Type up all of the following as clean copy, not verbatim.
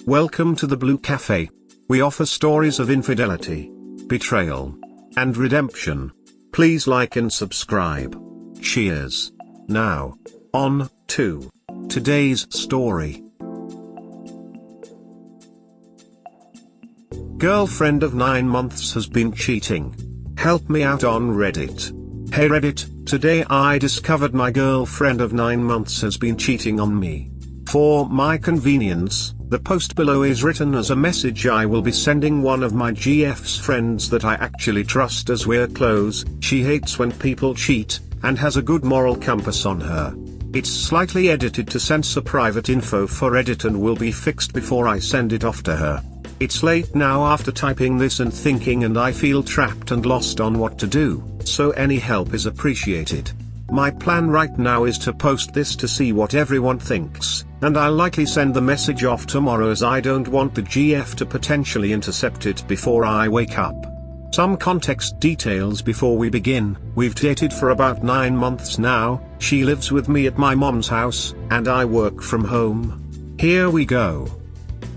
Welcome to the Blue Cafe. We offer stories of infidelity, betrayal, and redemption. Please like and subscribe. Cheers. Now, on to today's story. Girlfriend of 9 months has been cheating. Help me out on Reddit. Hey Reddit, today I discovered my girlfriend of 9 months has been cheating on me. For my convenience, the post below is written as a message I will be sending one of my GF's friends that I actually trust as we're close. She hates when people cheat, and has a good moral compass on her. It's slightly edited to censor private info for Reddit and will be fixed before I send it off to her. It's late now after typing this and thinking, and I feel trapped and lost on what to do, so any help is appreciated. My plan right now is to post this to see what everyone thinks, and I'll likely send the message off tomorrow as I don't want the GF to potentially intercept it before I wake up. Some context details before we begin. We've dated for about 9 months now. She lives with me at my mom's house, and I work from home. Here we go.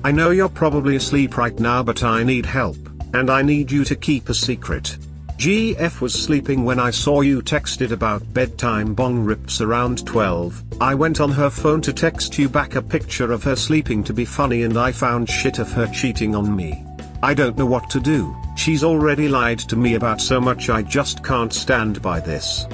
I know you're probably asleep right now, but I need help, and I need you to keep a secret. GF was sleeping when I saw you texted about bedtime bong rips around 12. I went on her phone to text you back a picture of her sleeping to be funny, and I found shit of her cheating on me. I don't know what to do. She's already lied to me about so much, I just can't stand by this.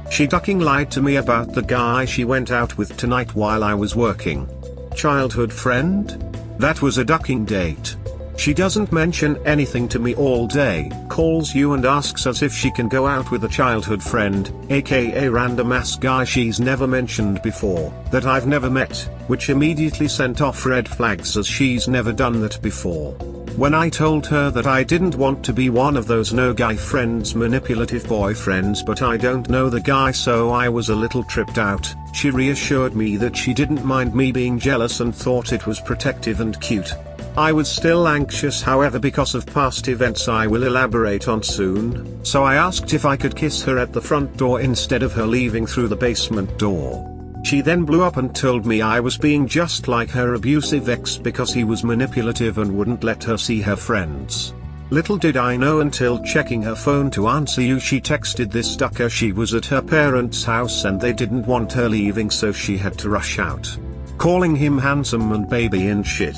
She fucking lied to me about the guy she went out with tonight while I was working. Childhood friend? That was a ducking date. She doesn't mention anything to me all day, calls you and asks us if she can go out with a childhood friend, aka random ass guy she's never mentioned before, that I've never met, which immediately sent off red flags as she's never done that before. When I told her that I didn't want to be one of those no guy friends, manipulative boyfriends, but I don't know the guy, so I was a little tripped out, she reassured me that she didn't mind me being jealous and thought it was protective and cute. I was still anxious, however, because of past events I will elaborate on soon, so I asked if I could kiss her at the front door instead of her leaving through the basement door. She then blew up and told me I was being just like her abusive ex because he was manipulative and wouldn't let her see her friends. Little did I know until checking her phone to answer you, she texted this ducker she was at her parents' house and they didn't want her leaving, so she had to rush out, calling him handsome and baby and shit.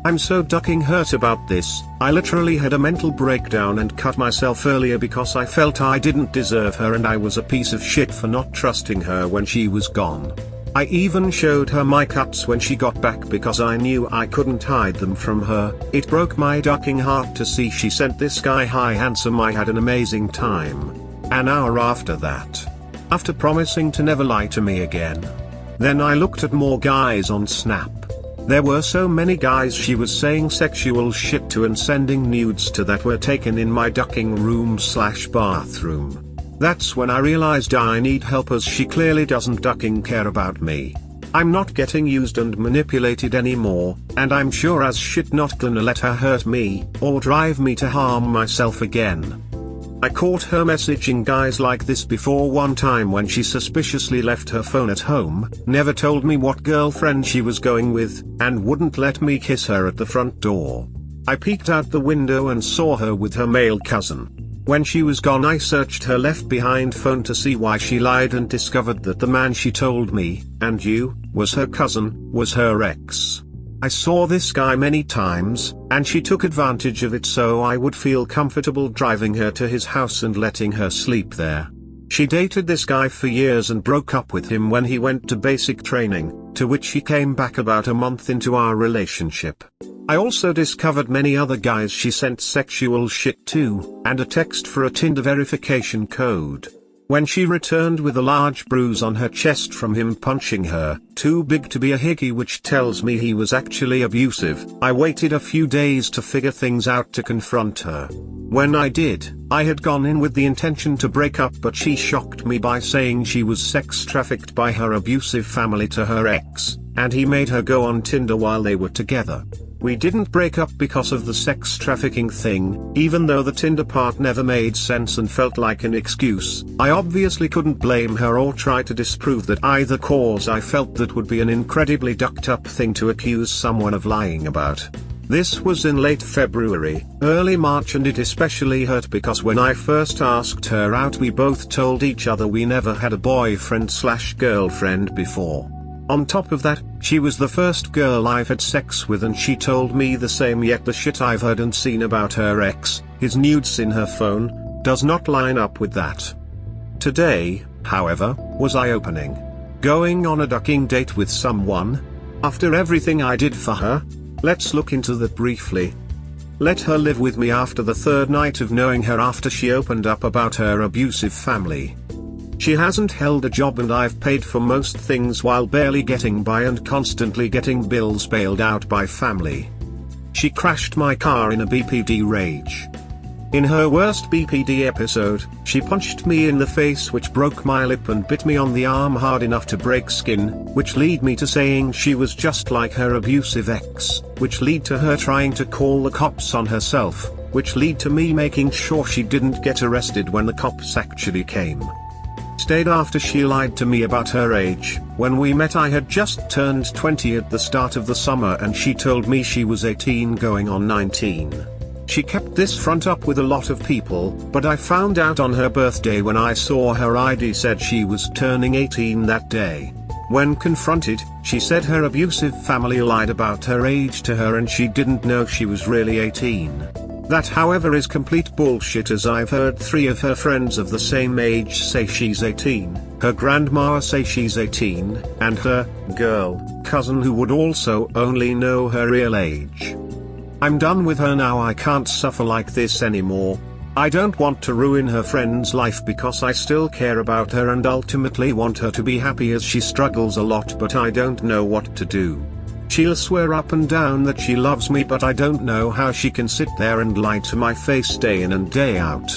I'm so ducking hurt about this. I literally had a mental breakdown and cut myself earlier because I felt I didn't deserve her and I was a piece of shit for not trusting her when she was gone. I even showed her my cuts when she got back because I knew I couldn't hide them from her. It broke my ducking heart to see she sent this guy hi handsome. I had an amazing time. An hour after that. After promising to never lie to me again. Then I looked at more guys on Snap. There were so many guys she was saying sexual shit to and sending nudes to that were taken in my ducking room/bathroom. That's when I realized I need help, as she clearly doesn't ducking care about me. I'm not getting used and manipulated anymore, and I'm sure as shit not gonna let her hurt me, or drive me to harm myself again. I caught her messaging guys like this before one time when she suspiciously left her phone at home, never told me what girlfriend she was going with, and wouldn't let me kiss her at the front door. I peeked out the window and saw her with her male cousin. When she was gone, I searched her left behind phone to see why she lied and discovered that the man she told me, and you, was her cousin, was her ex. I saw this guy many times, and she took advantage of it so I would feel comfortable driving her to his house and letting her sleep there. She dated this guy for years and broke up with him when he went to basic training, to which he came back about a month into our relationship. I also discovered many other guys she sent sexual shit to, and a text for a Tinder verification code. When she returned with a large bruise on her chest from him punching her, too big to be a hickey, which tells me he was actually abusive, I waited a few days to figure things out to confront her. When I did, I had gone in with the intention to break up, but she shocked me by saying she was sex trafficked by her abusive family to her ex, and he made her go on Tinder while they were together. We didn't break up because of the sex trafficking thing, even though the Tinder part never made sense and felt like an excuse. I obviously couldn't blame her or try to disprove that either, cause I felt that would be an incredibly ducked up thing to accuse someone of lying about. This was in late February, early March, and it especially hurt because when I first asked her out we both told each other we never had a boyfriend/girlfriend before. On top of that, she was the first girl I've had sex with and she told me the same, yet the shit I've heard and seen about her ex, his nudes in her phone, does not line up with that. Today, however, was eye-opening. Going on a ducking date with someone? After everything I did for her? Let's look into that briefly. Let her live with me after the third night of knowing her after she opened up about her abusive family. She hasn't held a job and I've paid for most things while barely getting by and constantly getting bills bailed out by family. She crashed my car in a BPD rage. In her worst BPD episode, she punched me in the face, which broke my lip, and bit me on the arm hard enough to break skin, which lead me to saying she was just like her abusive ex, which lead to her trying to call the cops on herself, which lead to me making sure she didn't get arrested when the cops actually came. Stayed after she lied to me about her age. When we met I had just turned 20 at the start of the summer and she told me she was 18 going on 19. She kept this front up with a lot of people, but I found out on her birthday when I saw her ID said she was turning 18 that day. When confronted, she said her abusive family lied about her age to her and she didn't know she was really 18. That, however, is complete bullshit, as I've heard 3 of her friends of the same age say she's 18, her grandma say she's 18, and her girl cousin who would also only know her real age. I'm done with her now. I can't suffer like this anymore. I don't want to ruin her friend's life because I still care about her and ultimately want her to be happy, as she struggles a lot, but I don't know what to do. She'll swear up and down that she loves me, but I don't know how she can sit there and lie to my face day in and day out.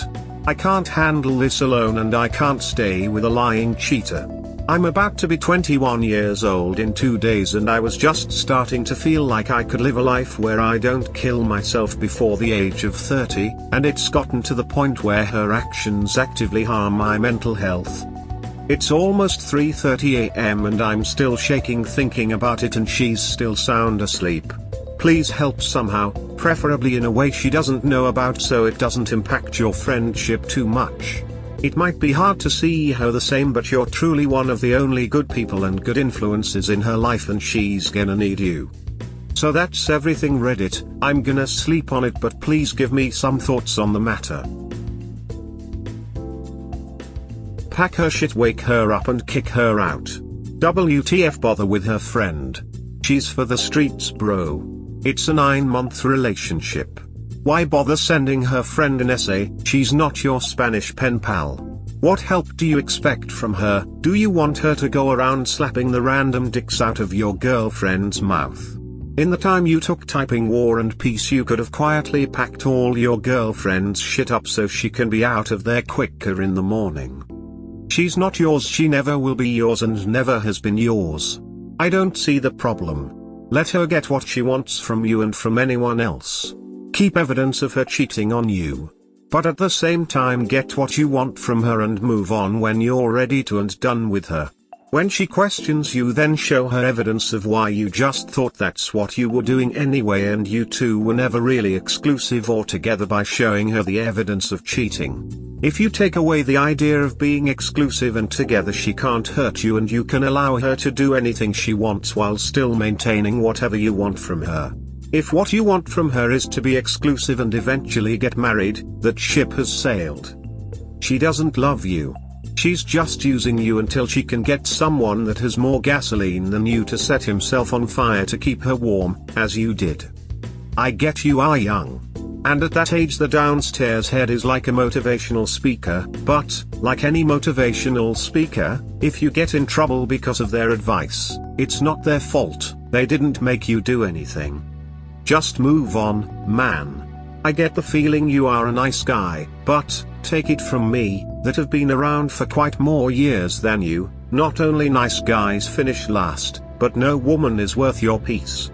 I can't handle this alone and I can't stay with a lying cheater. I'm about to be 21 years old in 2 days and I was just starting to feel like I could live a life where I don't kill myself before the age of 30, and it's gotten to the point where her actions actively harm my mental health. It's almost 3:30 a.m. and I'm still shaking thinking about it, and she's still sound asleep. Please help somehow, preferably in a way she doesn't know about so it doesn't impact your friendship too much. It might be hard to see her the same, but you're truly one of the only good people and good influences in her life and she's gonna need you. So that's everything, Reddit. I'm gonna sleep on it, but please give me some thoughts on the matter. Pack her shit, wake her up and kick her out. WTF bother with her friend? She's for the streets, bro. It's a 9-month relationship. Why bother sending her friend an essay? She's not your Spanish pen pal. What help do you expect from her? Do you want her to go around slapping the random dicks out of your girlfriend's mouth? In the time you took typing War and Peace, you could have quietly packed all your girlfriend's shit up so she can be out of there quicker in the morning. She's not yours, she never will be yours and never has been yours. I don't see the problem. Let her get what she wants from you and from anyone else. Keep evidence of her cheating on you. But at the same time get what you want from her and move on when you're ready to and done with her. When she questions you, then show her evidence of why you just thought that's what you were doing anyway and you two were never really exclusive or together, by showing her the evidence of cheating. If you take away the idea of being exclusive and together, she can't hurt you and you can allow her to do anything she wants while still maintaining whatever you want from her. If what you want from her is to be exclusive and eventually get married, that ship has sailed. She doesn't love you. She's just using you until she can get someone that has more gasoline than you to set himself on fire to keep her warm, as you did. I get you are young. And at that age the downstairs head is like a motivational speaker, but, like any motivational speaker, if you get in trouble because of their advice, it's not their fault, they didn't make you do anything. Just move on, man. I get the feeling you are a nice guy, but, take it from me, that have been around for quite more years than you, not only nice guys finish last, but no woman is worth your peace.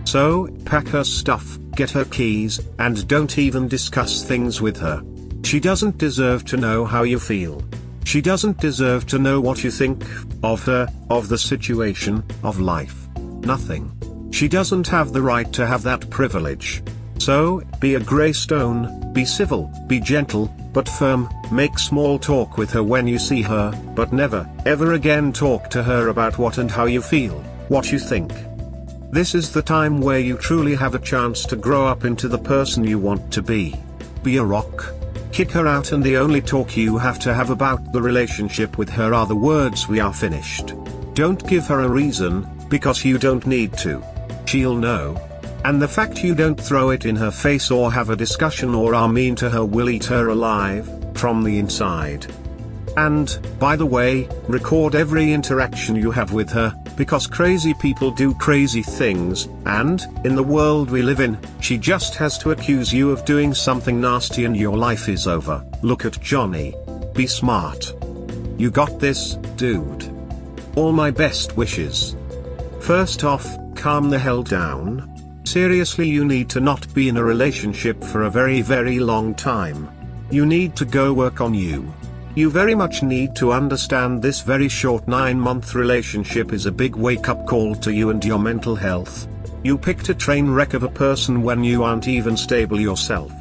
So, pack her stuff, get her keys, and don't even discuss things with her. She doesn't deserve to know how you feel. She doesn't deserve to know what you think of her, of the situation, of life. Nothing. She doesn't have the right to have that privilege. So, be a grey stone, be civil, be gentle, but firm, make small talk with her when you see her, but never, ever again talk to her about what and how you feel, what you think. This is the time where you truly have a chance to grow up into the person you want to be. Be a rock. Kick her out, and the only talk you have to have about the relationship with her are the words "we are finished." Don't give her a reason, because you don't need to. She'll know. And the fact you don't throw it in her face or have a discussion or are mean to her will eat her alive, from the inside. And, by the way, record every interaction you have with her, because crazy people do crazy things, and, in the world we live in, she just has to accuse you of doing something nasty and your life is over. Look at Johnny. Be smart. You got this, dude. All my best wishes. First off, calm the hell down. Seriously, you need to not be in a relationship for a very, very long time. You need to go work on you. You very much need to understand this very short 9-month relationship is a big wake-up call to you and your mental health. You picked a train wreck of a person when you aren't even stable yourself.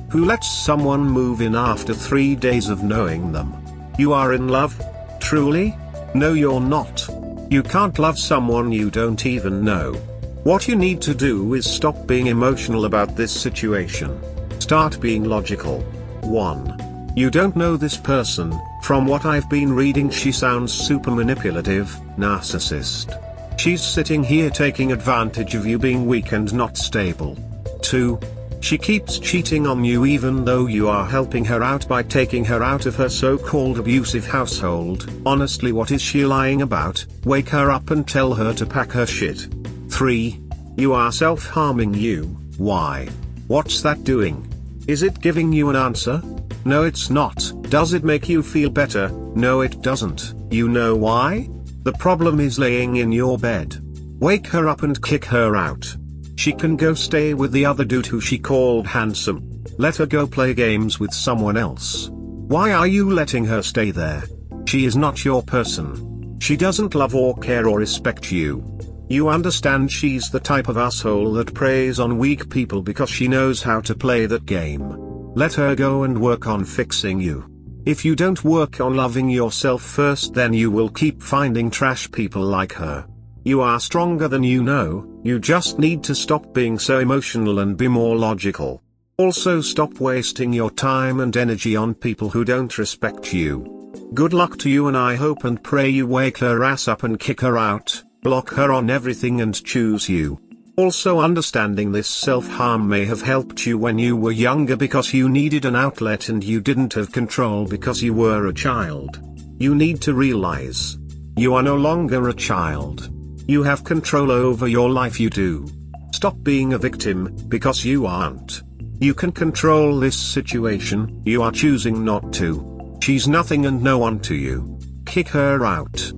Who lets someone move in after 3 days of knowing them? You are in love? Truly? No, you're not. You can't love someone you don't even know. What you need to do is stop being emotional about this situation. Start being logical. 1. You don't know this person. From what I've been reading, she sounds super manipulative, narcissist. She's sitting here taking advantage of you being weak and not stable. 2. She keeps cheating on you even though you are helping her out by taking her out of her so-called abusive household. Honestly, what is she lying about? Wake her up and tell her to pack her shit. 3. You are self-harming you. Why? What's that doing? Is it giving you an answer? No, it's not. Does it make you feel better? No, it doesn't. You know why? The problem is laying in your bed. Wake her up and kick her out. She can go stay with the other dude who she called handsome. Let her go play games with someone else. Why are you letting her stay there? She is not your person. She doesn't love or care or respect you. You understand she's the type of asshole that preys on weak people because she knows how to play that game. Let her go and work on fixing you. If you don't work on loving yourself first, then you will keep finding trash people like her. You are stronger than you know. You just need to stop being so emotional and be more logical. Also, stop wasting your time and energy on people who don't respect you. Good luck to you, and I hope and pray you wake her ass up and kick her out, block her on everything and choose you. Also, understanding this self-harm may have helped you when you were younger because you needed an outlet and you didn't have control because you were a child. You need to realize you are no longer a child. You have control over your life. You do. Stop being a victim, because you aren't. You can control this situation. You are choosing not to. She's nothing and no one to you. Kick her out.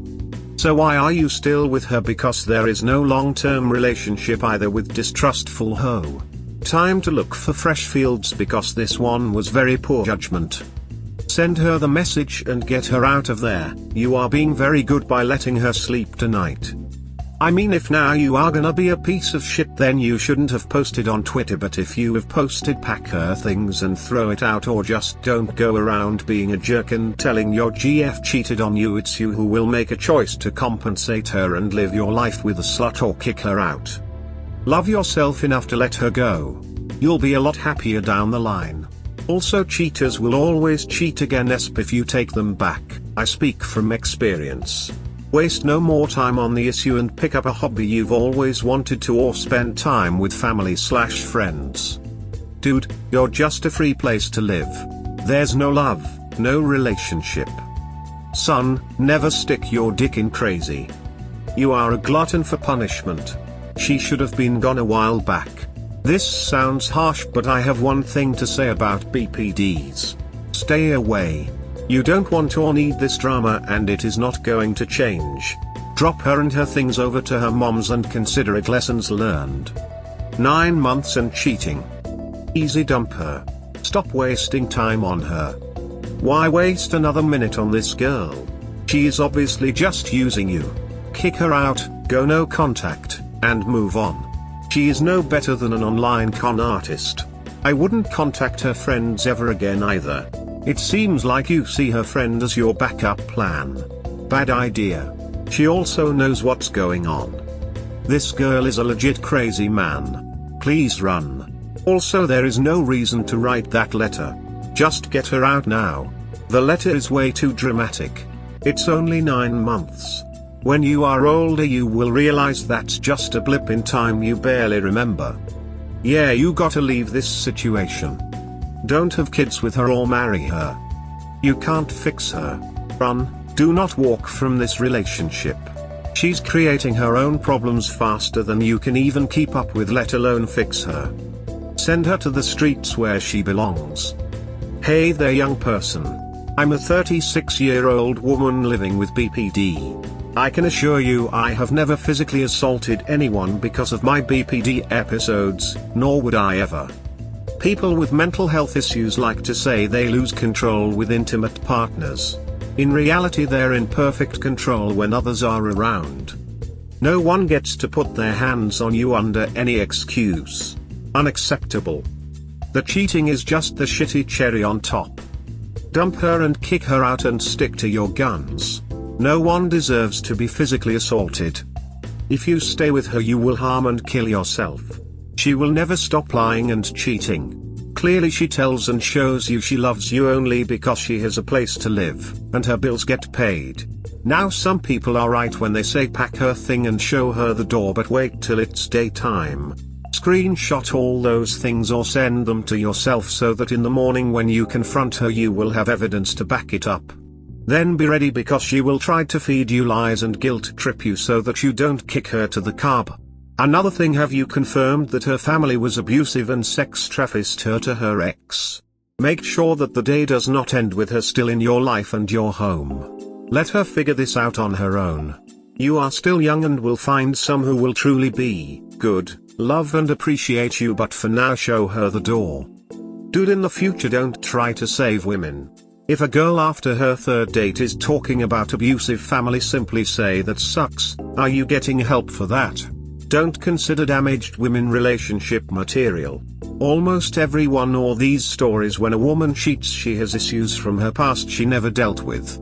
So why are you still with her? Because there is no long-term relationship either with distrustful hoe. Time to look for fresh fields, because this one was very poor judgment. Send her the message and get her out of there. You are being very good by letting her sleep tonight. I mean, if now you are gonna be a piece of shit, then you shouldn't have posted on Twitter, but if you have posted, pack her things and throw it out, or just don't go around being a jerk and telling your GF cheated on you. It's you who will make a choice to compensate her and live your life with a slut or kick her out. Love yourself enough to let her go. You'll be a lot happier down the line. Also, cheaters will always cheat again, esp if you take them back. I speak from experience. Waste no more time on the issue and pick up a hobby you've always wanted to, or spend time with family/friends. Dude, you're just a free place to live. There's no love, no relationship. Son, never stick your dick in crazy. You are a glutton for punishment. She should have been gone a while back. This sounds harsh, but I have one thing to say about BPDs. Stay away. You don't want or need this drama, and it is not going to change. Drop her and her things over to her mom's and consider it lessons learned. 9 months and cheating. Easy, dump her. Stop wasting time on her. Why waste another minute on this girl? She is obviously just using you. Kick her out, go no contact, and move on. She is no better than an online con artist. I wouldn't contact her friends ever again either. It seems like you see her friend as your backup plan. Bad idea. She also knows what's going on. This girl is a legit crazy man. Please run. Also, there is no reason to write that letter. Just get her out now. The letter is way too dramatic. It's only 9 months. When you are older you will realize that's just a blip in time you barely remember. Yeah, you gotta leave this situation. Don't have kids with her or marry her. You can't fix her. Run, do not walk from this relationship. She's creating her own problems faster than you can even keep up with, let alone fix her. Send her to the streets where she belongs. Hey there, young person. I'm a 36-year-old woman living with BPD. I can assure you I have never physically assaulted anyone because of my BPD episodes, nor would I ever. People with mental health issues like to say they lose control with intimate partners. In reality, they're in perfect control when others are around. No one gets to put their hands on you under any excuse. Unacceptable. The cheating is just the shitty cherry on top. Dump her and kick her out and stick to your guns. No one deserves to be physically assaulted. If you stay with her you will harm and kill yourself. She will never stop lying and cheating. Clearly she tells and shows you she loves you only because she has a place to live, and her bills get paid. Now some people are right when they say pack her thing and show her the door, but wait till it's daytime. Screenshot all those things or send them to yourself so that in the morning when you confront her you will have evidence to back it up. Then be ready, because she will try to feed you lies and guilt trip you so that you don't kick her to the curb. Another thing, have you confirmed that her family was abusive and sex trafficked her to her ex? Make sure that the day does not end with her still in your life and your home. Let her figure this out on her own. You are still young and will find some who will truly be good, love and appreciate you, but for now show her the door. Dude, in the future don't try to save women. If a girl after her third date is talking about abusive family, simply say that sucks. Are you getting help for that? Don't consider damaged women relationship material. Almost everyone or these stories, when a woman cheats she has issues from her past she never dealt with.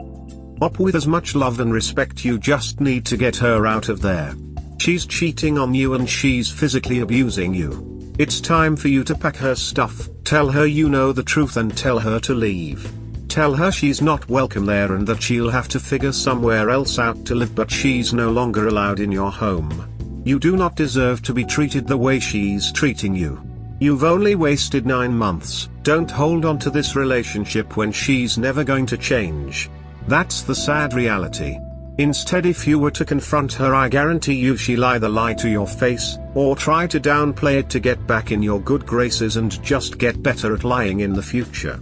Up with as much love and respect, you just need to get her out of there. She's cheating on you and she's physically abusing you. It's time for you to pack her stuff, tell her you know the truth and tell her to leave. Tell her she's not welcome there and that she'll have to figure somewhere else out to live, but she's no longer allowed in your home. You do not deserve to be treated the way she's treating you. You've only wasted 9 months. Don't hold on to this relationship when she's never going to change. That's the sad reality. Instead, if you were to confront her, I guarantee you she'll either lie to your face, or try to downplay it to get back in your good graces and just get better at lying in the future.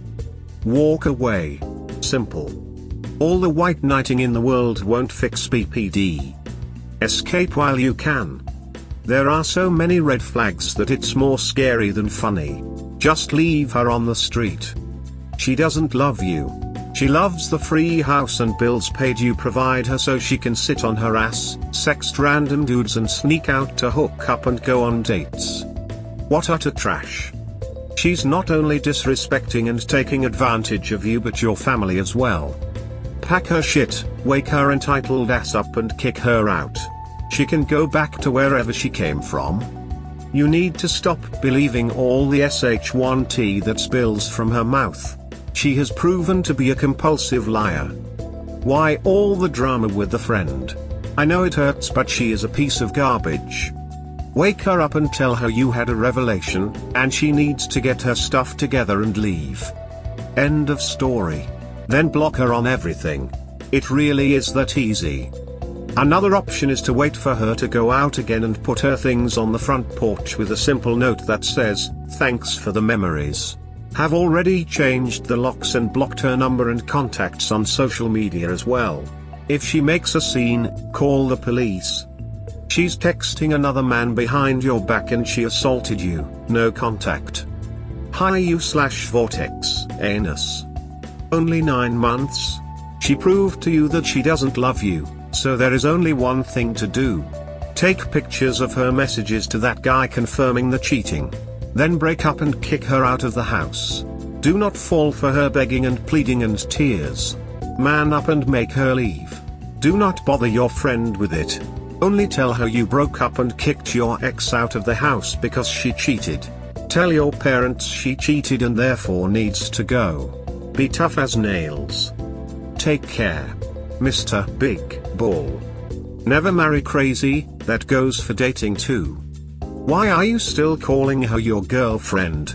Walk away. Simple. All the white knighting in the world won't fix BPD. Escape while you can. There are so many red flags that it's more scary than funny. Just leave her on the street. She doesn't love you. She loves the free house and bills paid you provide her so she can sit on her ass, sext random dudes and sneak out to hook up and go on dates. What utter trash. She's not only disrespecting and taking advantage of you but your family as well. Pack her shit, wake her entitled ass up and kick her out. She can go back to wherever she came from. You need to stop believing all the SH1T that spills from her mouth. She has proven to be a compulsive liar. Why all the drama with the friend? I know it hurts, but she is a piece of garbage. Wake her up and tell her you had a revelation, and she needs to get her stuff together and leave. End of story. Then block her on everything. It really is that easy. Another option is to wait for her to go out again and put her things on the front porch with a simple note that says, "Thanks for the memories." Have already changed the locks and blocked her number and contacts on social media as well. If she makes a scene, call the police. She's texting another man behind your back and she assaulted you, no contact. Hi you/vortex, anus. Only 9 months? She proved to you that she doesn't love you, so there is only one thing to do. Take pictures of her messages to that guy confirming the cheating. Then break up and kick her out of the house. Do not fall for her begging and pleading and tears. Man up and make her leave. Do not bother your friend with it. Only tell her you broke up and kicked your ex out of the house because she cheated. Tell your parents she cheated and therefore needs to go. Be tough as nails. Take care. Mr. Big Ball. Never marry crazy, that goes for dating too. Why are you still calling her your girlfriend?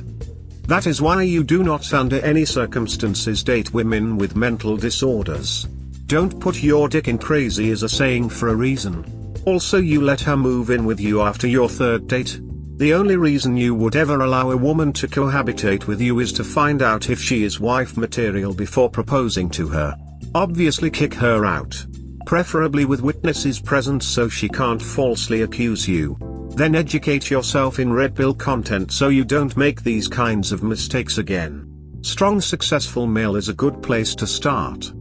That is why you do not under any circumstances date women with mental disorders. Don't put your dick in crazy is a saying for a reason. Also you let her move in with you after your 3rd date. The only reason you would ever allow a woman to cohabitate with you is to find out if she is wife material before proposing to her. Obviously kick her out. Preferably with witnesses present so she can't falsely accuse you. Then educate yourself in red pill content so you don't make these kinds of mistakes again. Strong successful male is a good place to start.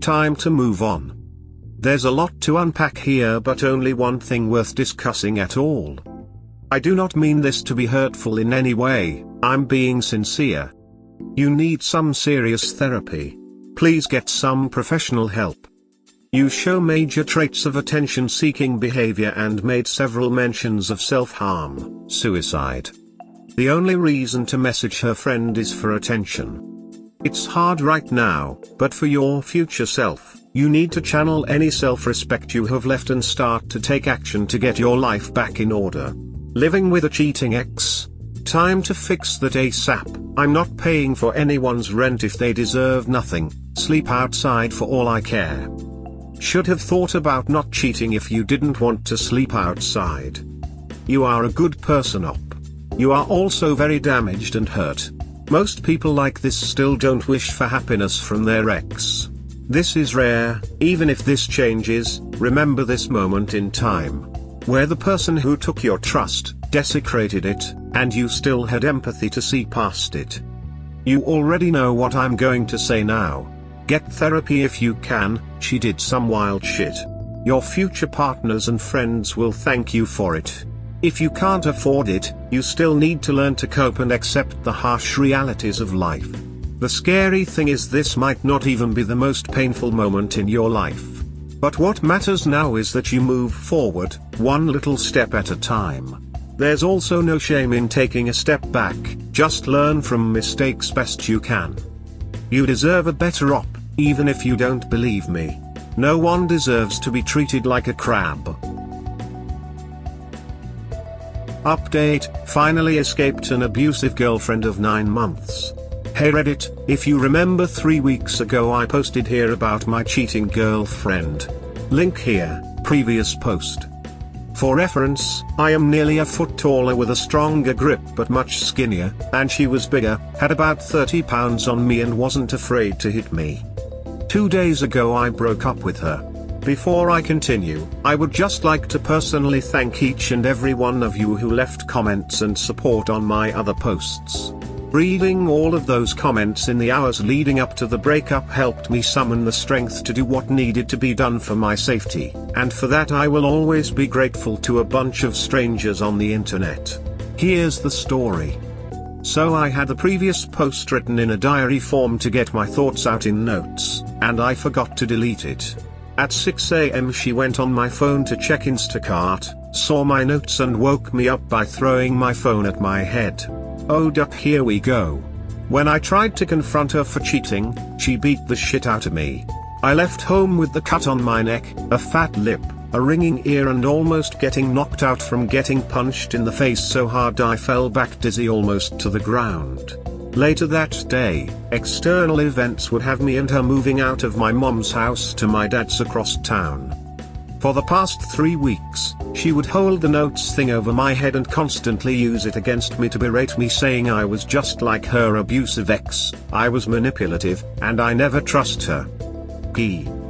Time to move on. There's a lot to unpack here but only one thing worth discussing at all. I do not mean this to be hurtful in any way, I'm being sincere. You need some serious therapy. Please get some professional help. You show major traits of attention-seeking behavior and made several mentions of self-harm, suicide. The only reason to message her friend is for attention. It's hard right now, but for your future self, you need to channel any self-respect you have left and start to take action to get your life back in order. Living with a cheating ex? Time to fix that ASAP. I'm not paying for anyone's rent if they deserve nothing. Sleep outside for all I care. Should have thought about not cheating if you didn't want to sleep outside. You are a good person op. You are also very damaged and hurt. Most people like this still don't wish for happiness from their ex. This is rare. Even if this changes, remember this moment in time, where the person who took your trust, desecrated it, and you still had empathy to see past it. You already know what I'm going to say now. Get therapy if you can, she did some wild shit. Your future partners and friends will thank you for it. If you can't afford it, you still need to learn to cope and accept the harsh realities of life. The scary thing is this might not even be the most painful moment in your life. But what matters now is that you move forward, one little step at a time. There's also no shame in taking a step back, just learn from mistakes best you can. You deserve a better op, even if you don't believe me. No one deserves to be treated like a crab. Update, finally escaped an abusive girlfriend of 9 months. Hey Reddit, if you remember 3 weeks ago I posted here about my cheating girlfriend. Link here, previous post. For reference, I am nearly a foot taller with a stronger grip but much skinnier, and she was bigger, had about 30 pounds on me and wasn't afraid to hit me. 2 days ago I broke up with her. Before I continue, I would just like to personally thank each and every one of you who left comments and support on my other posts. Reading all of those comments in the hours leading up to the breakup helped me summon the strength to do what needed to be done for my safety, and for that I will always be grateful to a bunch of strangers on the internet. Here's the story. So I had the previous post written in a diary form to get my thoughts out in notes, and I forgot to delete it. At 6 AM she went on my phone to check Instacart, saw my notes and woke me up by throwing my phone at my head. Oh duck, here we go. When I tried to confront her for cheating, she beat the shit out of me. I left home with the cut on my neck, a fat lip, a ringing ear and almost getting knocked out from getting punched in the face so hard I fell back dizzy almost to the ground. Later that day, external events would have me and her moving out of my mom's house to my dad's across town. For the past 3 weeks, she would hold the notes thing over my head and constantly use it against me to berate me, saying I was just like her abusive ex, I was manipulative, and I never trust her.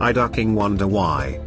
I ducking wonder why.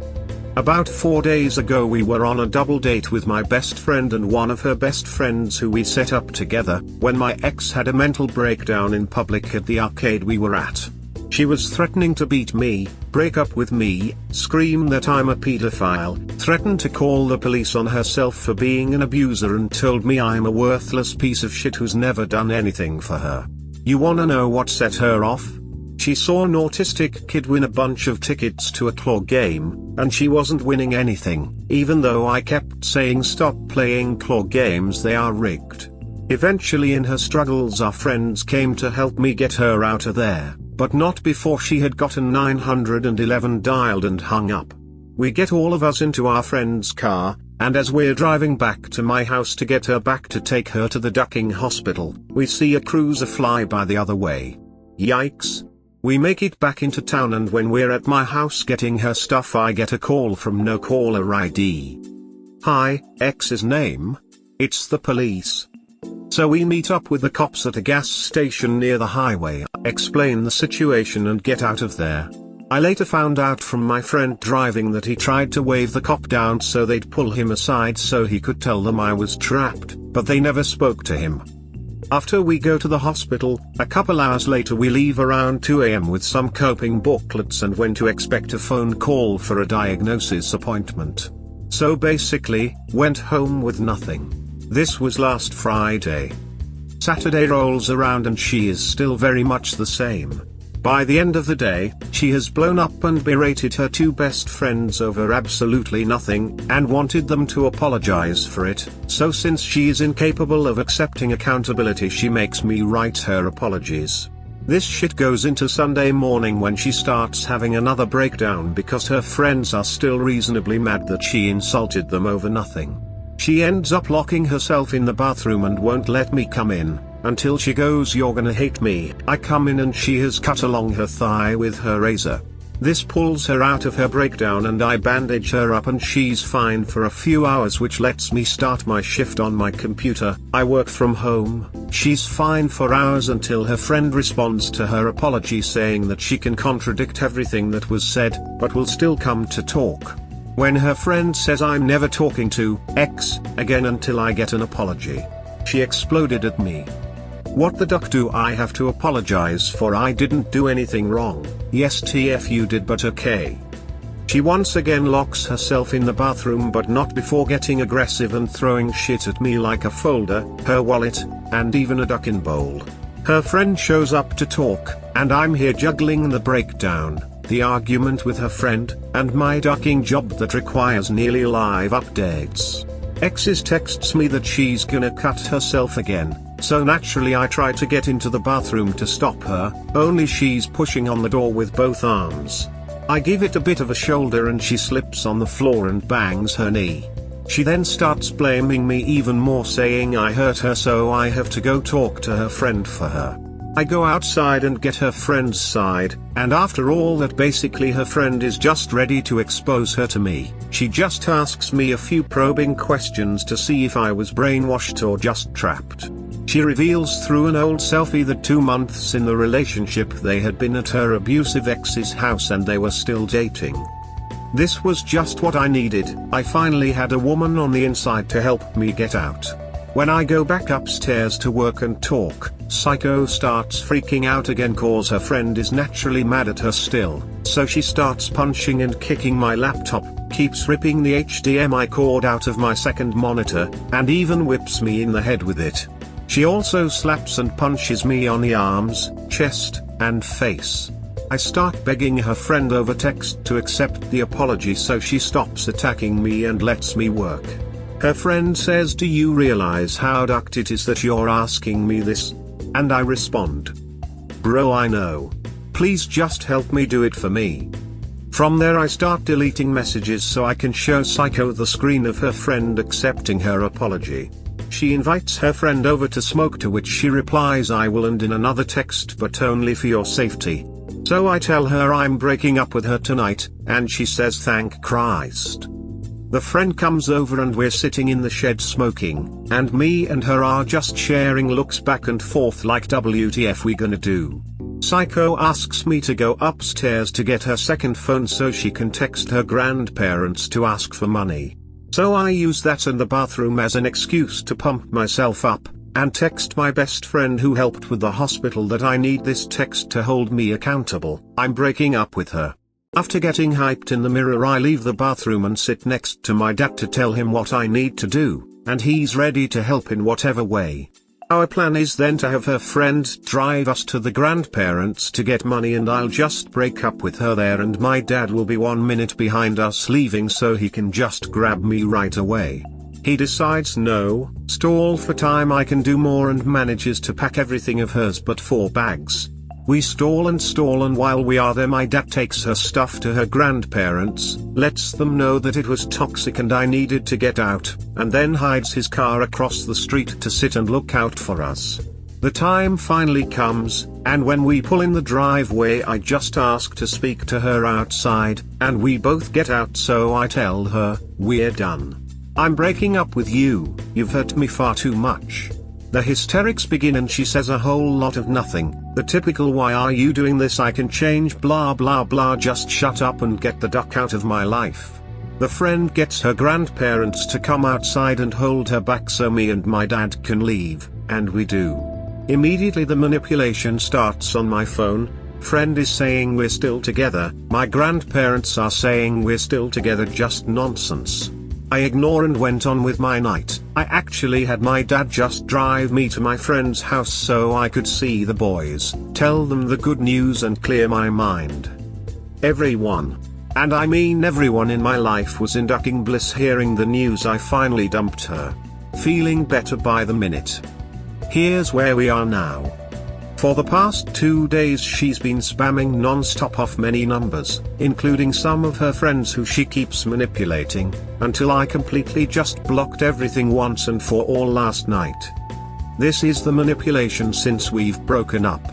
About 4 days ago we were on a double date with my best friend and one of her best friends who we set up together, when my ex had a mental breakdown in public at the arcade we were at. She was threatening to beat me, break up with me, scream that I'm a pedophile, threatened to call the police on herself for being an abuser, and told me I'm a worthless piece of shit who's never done anything for her. You wanna know what set her off? She saw an autistic kid win a bunch of tickets to a claw game, and she wasn't winning anything, even though I kept saying stop playing claw games, they are rigged. Eventually in her struggles our friends came to help me get her out of there, but not before she had gotten 911 dialed and hung up. We get all of us into our friend's car, and as we're driving back to my house to get her back to take her to the ducking hospital, we see a cruiser fly by the other way. Yikes. We make it back into town, and when we're at my house getting her stuff I get a call from no caller ID. Hi, X's name? It's the police. So we meet up with the cops at a gas station near the highway, explain the situation and get out of there. I later found out from my friend driving that he tried to wave the cop down so they'd pull him aside so he could tell them I was trapped, but they never spoke to him. After we go to the hospital, a couple hours later we leave around 2 AM with some coping booklets and when to expect a phone call for a diagnosis appointment. So basically, went home with nothing. This was last Friday. Saturday rolls around and she is still very much the same. By the end of the day, she has blown up and berated her two best friends over absolutely nothing, and wanted them to apologize for it. So since she is incapable of accepting accountability, she makes me write her apologies. This shit goes into Sunday morning when she starts having another breakdown because her friends are still reasonably mad that she insulted them over nothing. She ends up locking herself in the bathroom and won't let me come in, until she goes, "You're gonna hate me." I come in and she has cut along her thigh with her razor. This pulls her out of her breakdown and I bandage her up and she's fine for a few hours, which lets me start my shift on my computer. I work from home. She's fine for hours until her friend responds to her apology saying that she can contradict everything that was said, but will still come to talk. When her friend says I'm never talking to X again until I get an apology, she exploded at me. What the duck do I have to apologize for? I didn't do anything wrong. Yes TF you did, but okay. She once again locks herself in the bathroom, but not before getting aggressive and throwing shit at me like a folder, her wallet, and even a ducking bowl. Her friend shows up to talk, and I'm here juggling the breakdown, the argument with her friend, and my ducking job that requires nearly live updates. X's texts me that she's gonna cut herself again, so naturally I try to get into the bathroom to stop her, only she's pushing on the door with both arms. I give it a bit of a shoulder and she slips on the floor and bangs her knee. She then starts blaming me even more, saying I hurt her, so I have to go talk to her friend for her. I go outside and get her friend's side, and after all that basically her friend is just ready to expose her to me. She just asks me a few probing questions to see if I was brainwashed or just trapped. She reveals through an old selfie that 2 months in the relationship they had been at her abusive ex's house and they were still dating. This was just what I needed. I finally had a woman on the inside to help me get out. When I go back upstairs to work and talk, Psycho starts freaking out again cause her friend is naturally mad at her still, so she starts punching and kicking my laptop, keeps ripping the HDMI cord out of my second monitor, and even whips me in the head with it. She also slaps and punches me on the arms, chest, and face. I start begging her friend over text to accept the apology so she stops attacking me and lets me work. Her friend says, "Do you realize how ducked it is that you're asking me this?" And I respond, "Bro, I know. Please just help me do it for me." From there I start deleting messages so I can show Psycho the screen of her friend accepting her apology. She invites her friend over to smoke, to which she replies I will, and in another text, "but only for your safety." So I tell her I'm breaking up with her tonight, and she says thank Christ. The friend comes over and we're sitting in the shed smoking, and me and her are just sharing looks back and forth like WTF we gonna do. Psycho asks me to go upstairs to get her second phone so she can text her grandparents to ask for money. So I use that and the bathroom as an excuse to pump myself up, and text my best friend who helped with the hospital that I need this text to hold me accountable. I'm breaking up with her. After getting hyped in the mirror, I leave the bathroom and sit next to my dad to tell him what I need to do, and he's ready to help in whatever way. Our plan is then to have her friend drive us to the grandparents to get money, and I'll just break up with her there, and my dad will be 1 minute behind us leaving so he can just grab me right away. He decides no, stall for time, I can do more, and manages to pack everything of hers but 4 bags. We stall, and while we are there my dad takes her stuff to her grandparents, lets them know that it was toxic and I needed to get out, and then hides his car across the street to sit and look out for us. The time finally comes, and when we pull in the driveway I just ask to speak to her outside, and we both get out, so I tell her, "We're done. I'm breaking up with you, you've hurt me far too much." The hysterics begin and she says a whole lot of nothing, the typical "why are you doing this, I can change, blah blah blah, just shut up and get the duck out of my life." The friend gets her grandparents to come outside and hold her back so me and my dad can leave, and we do. Immediately the manipulation starts on my phone. Friend is saying we're still together, my grandparents are saying we're still together, just nonsense. I ignore and went on with my night. I actually had my dad just drive me to my friend's house so I could see the boys, tell them the good news and clear my mind. Everyone, and I mean everyone in my life, was in ducking bliss hearing the news I finally dumped her. Feeling better by the minute. Here's where we are now. For the past 2 days she's been spamming non-stop off many numbers, including some of her friends who she keeps manipulating, until I completely just blocked everything once and for all last night. This is the manipulation since we've broken up.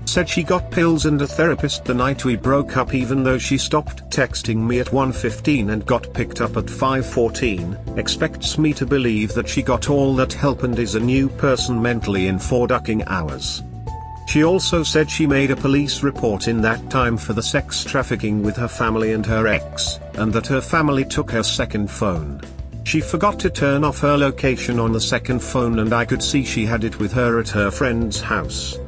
Said she got pills and a therapist the night we broke up, even though she stopped texting me at 1:15 and got picked up at 5:14, expects me to believe that she got all that help and is a new person mentally in 4 ducking hours. She also said she made a police report in that time for the sex trafficking with her family and her ex, and that her family took her second phone. She forgot to turn off her location on the second phone and I could see she had it with her at her friend's house.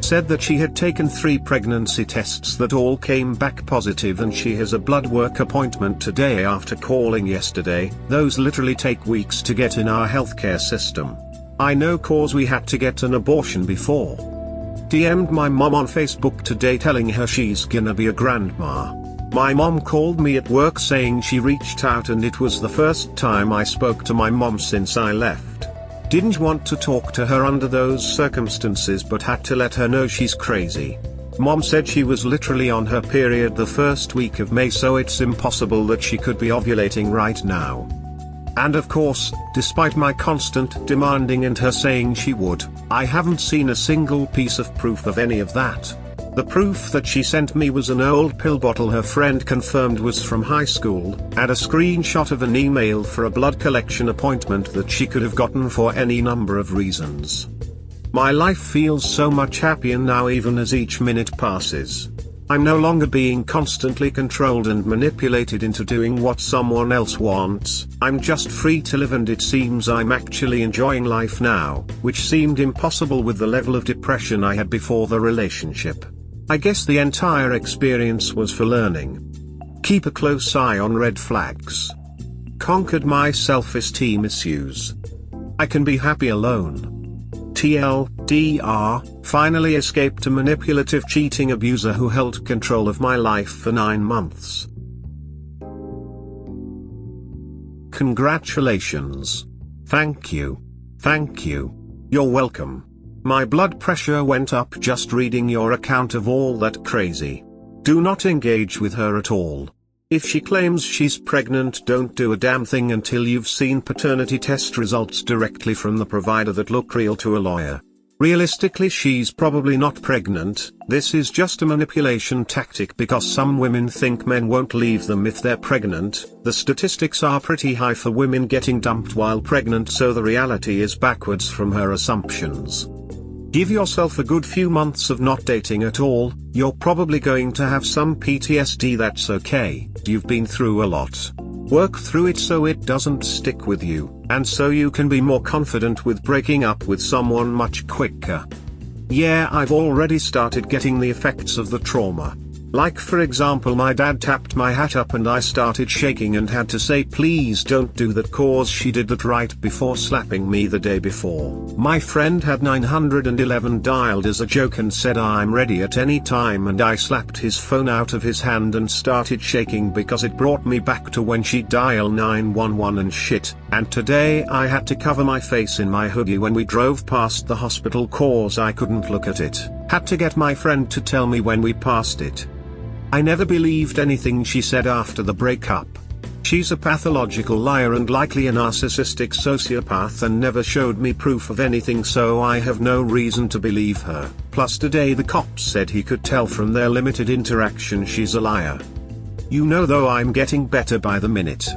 Said that she had taken 3 pregnancy tests that all came back positive, and she has a blood work appointment today after calling yesterday. Those literally take weeks to get in our healthcare system. I know, cause we had to get an abortion before. DM'd my mom on Facebook today telling her she's gonna be a grandma. My mom called me at work saying she reached out and it was the first time I spoke to my mom since I left. Didn't want to talk to her under those circumstances but had to let her know she's crazy. Mom said she was literally on her period the first week of May, so it's impossible that she could be ovulating right now. And of course, despite my constant demanding and her saying she would, I haven't seen a single piece of proof of any of that. The proof that she sent me was an old pill bottle her friend confirmed was from high school, and a screenshot of an email for a blood collection appointment that she could have gotten for any number of reasons. My life feels so much happier now even as each minute passes. I'm no longer being constantly controlled and manipulated into doing what someone else wants. I'm just free to live, and it seems I'm actually enjoying life now, which seemed impossible with the level of depression I had before the relationship. I guess the entire experience was for learning. Keep a close eye on red flags. Conquered my self-esteem issues. I can be happy alone. TLDR, finally escaped a manipulative cheating abuser who held control of my life for 9 months. Congratulations. Thank you. Thank you. You're welcome. My blood pressure went up just reading your account of all that crazy. Do not engage with her at all. If she claims she's pregnant, don't do a damn thing until you've seen paternity test results directly from the provider that look real to a lawyer. Realistically, she's probably not pregnant. This is just a manipulation tactic because some women think men won't leave them if they're pregnant. The statistics are pretty high for women getting dumped while pregnant, so the reality is backwards from her assumptions. Give yourself a good few months of not dating at all. You're probably going to have some PTSD. That's okay, you've been through a lot. Work through it so it doesn't stick with you, and so you can be more confident with breaking up with someone much quicker. Yeah, I've already started getting the effects of the trauma. Like for example, my dad tapped my hat up and I started shaking and had to say please don't do that, cause she did that right before slapping me the day before. My friend had 911 dialed as a joke and said I'm ready at any time, and I slapped his phone out of his hand and started shaking because it brought me back to when she dialed 911 and shit. And today I had to cover my face in my hoodie when we drove past the hospital cause I couldn't look at it. Had to get my friend to tell me when we passed it. I never believed anything she said after the breakup. She's a pathological liar and likely a narcissistic sociopath and never showed me proof of anything, so I have no reason to believe her. Plus today the cops said he could tell from their limited interaction she's a liar. You know though, I'm getting better by the minute.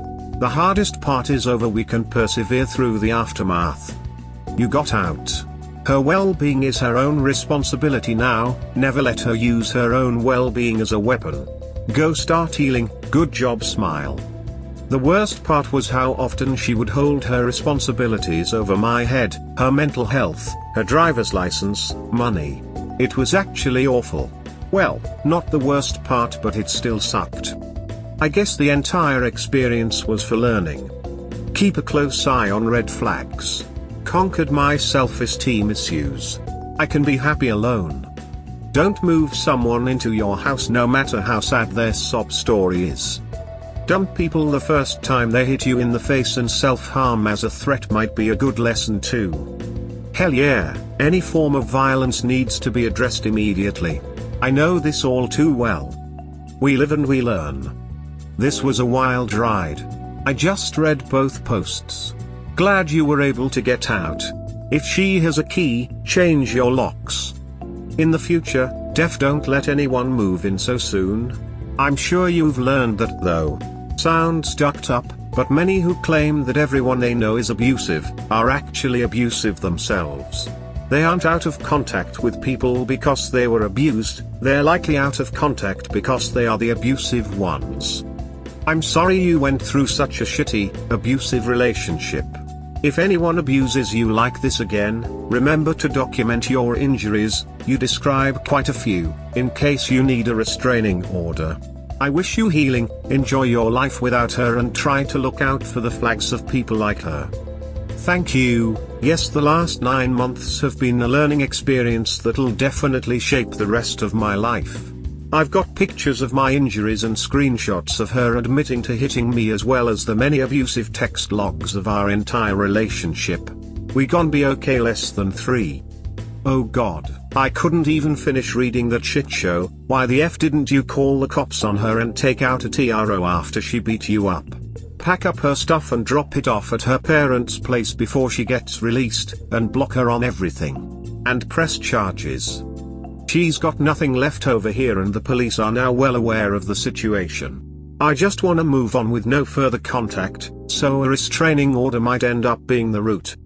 The hardest part is over, we can persevere through the aftermath. You got out. Her well-being is her own responsibility now, never let her use her own well-being as a weapon. Go start healing, good job, smile. The worst part was how often she would hold her responsibilities over my head, her mental health, her driver's license, money. It was actually awful. Well, not the worst part, but it still sucked. I guess the entire experience was for learning. Keep a close eye on red flags. Conquered my self-esteem issues. I can be happy alone. Don't move someone into your house no matter how sad their sob story is. Dump people the first time they hit you in the face, and self-harm as a threat might be a good lesson too. Hell yeah, any form of violence needs to be addressed immediately. I know this all too well. We live and we learn. This was a wild ride. I just read both posts. Glad you were able to get out. If she has a key, change your locks. In the future, don't let anyone move in so soon. I'm sure you've learned that though. Sounds ducked up, but many who claim that everyone they know is abusive, are actually abusive themselves. They aren't out of contact with people because they were abused, they're likely out of contact because they are the abusive ones. I'm sorry you went through such a shitty, abusive relationship. If anyone abuses you like this again, remember to document your injuries. You describe quite a few, in case you need a restraining order. I wish you healing, enjoy your life without her, and try to look out for the flags of people like her. Thank you. Yes, the last 9 months have been a learning experience that'll definitely shape the rest of my life. I've got pictures of my injuries and screenshots of her admitting to hitting me, as well as the many abusive text logs of our entire relationship. We gon' be okay less than 3. Oh god, I couldn't even finish reading that shit show. Why the F didn't you call the cops on her and take out a TRO after she beat you up? Pack up her stuff and drop it off at her parents' place before she gets released, and block her on everything. And press charges. She's got nothing left over here, and the police are now well aware of the situation. I just wanna move on with no further contact, so a restraining order might end up being the route.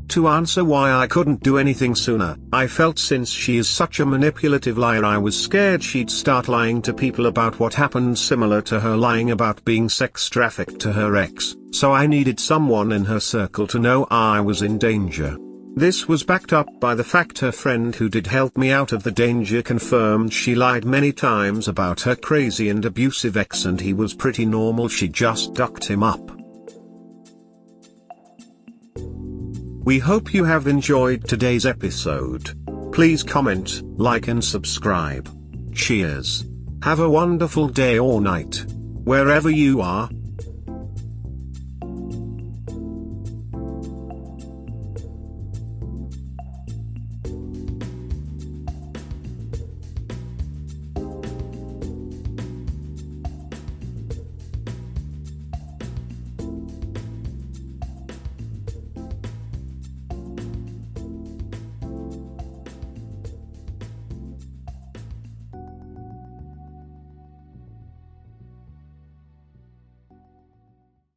To answer why I couldn't do anything sooner, I felt since she is such a manipulative liar, I was scared she'd start lying to people about what happened, similar to her lying about being sex trafficked to her ex, so I needed someone in her circle to know I was in danger. This was backed up by the fact her friend who did help me out of the danger confirmed she lied many times about her crazy and abusive ex, and he was pretty normal, she just ducked him up. We hope you have enjoyed today's episode. Please comment, like and subscribe. Cheers. Have a wonderful day or night. Wherever you are.